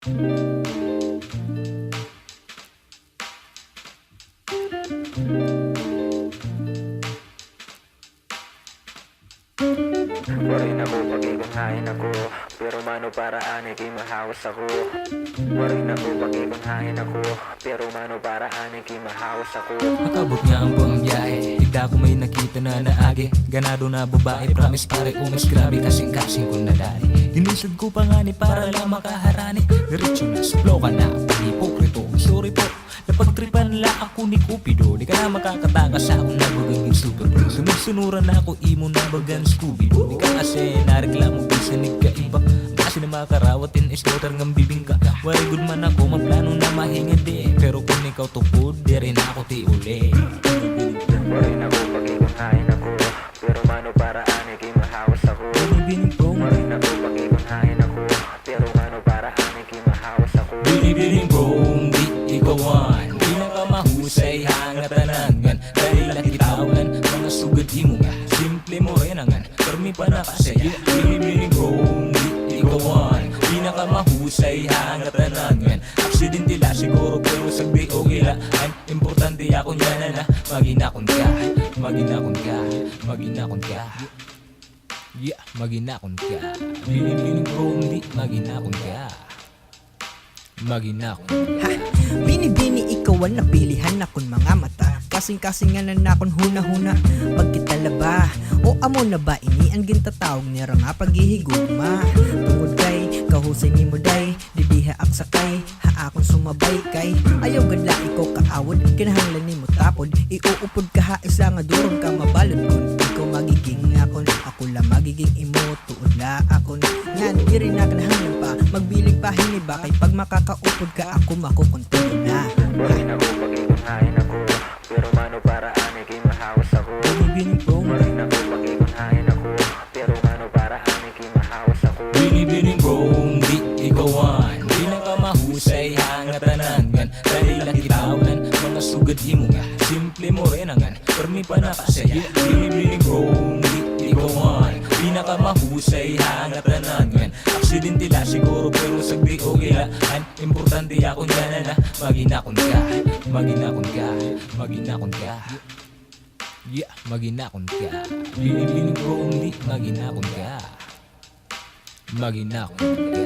Waray na ko pag-ikunhain ako, pero mano paraan ikay mahawas ako. Waray na ko pag-ikunhain ako, pero mano paraan ikay mahawas ako. Nakabot nga ang buong biyahe, tigda ko may nakita na naagi. Ganado na babae, promise pare umis grabe kasing-kasing kong nadali. Inisod ko pa nga ni para lang makaharani. Diretso na sa flow ka na, pag-ipokrito. Sorry po, napagtripan la ako ni Cupido. Di ka na makakatakas sa akong nabagaging super pro. Sunod-sunuran na ako imo na bagang Scooby-Doo. Di ka kasi nareklamo bisa nagkaiba. Kasi na makarawatin is daughter ng bibingka. Wari good man ako, maplano na mahingad di. Pero kung ikaw tupod, di rin ako ti uli. Waray na ko pag-ikunhain ako, pero mano paraan ikay mahawas ako. Waray na ko pag-ikunhain ako, pero mano paraan ikay mahawas ako. Binibining bro, di ikawan. Pinakamahusay hangatanangan. Dahil nakitawan, mga sugad imo nga. Simple mo rin angan, permi pa nakasaya. Binibining bro, di ikawan. Pinakamahusay hangatanangan. Aksidentila siguro pero sagdi o gilaan. Importante ako niya na maginakon ka. Maginakon ka, maginakon ka. Yeah, maginakon ka. Binibining bro, di maginakon ka. Maginakon ka. Bini-bini ikaw ang napilihan akong mga mata. Kasing-kasing nga na nakon huna-huna. Pagkitalaba o amo na ba ini ang gintatawag niya nga paghihigugma. Tungod kay kahusay ni mo day, didiha ak sakay, ha akong sumabay kay. Ayaw gadla ikaw kaawod, kinahanglan ni mo tapod. Iuupod ka ha isa nga durong ka mabalod kun. Ikaw magiging akon, ako lang magiging imo. Tuod la akon, yan diri na kinahanglan pa. Magbiling pa hiniba kay pag makakaupod ka ako makukontulo na. Waray na ko pag-ikunhain ako, pero mano paraan ikay mahawas ako. Binibining bro, Waray na ko pag-ikunhain ako, pero mano paraan ikay mahawas ako. Binibining bro, di ikawan. Pinakamahusay hangatanangan. Dahil nakitawan, mga sugad imo nga. Simple mo rin angan, permi pa nakasaya. Binibining bro, di ikawan. Pinakamahusay hangatanangan. Aksidentila siguro pero sagdi o gilaan. Importante ako niya na maginakon ka. Maginakon ka, maginakon ka. Yeah, maginakon ka. Binibining bro, di maginakon ka. Maginakon ka.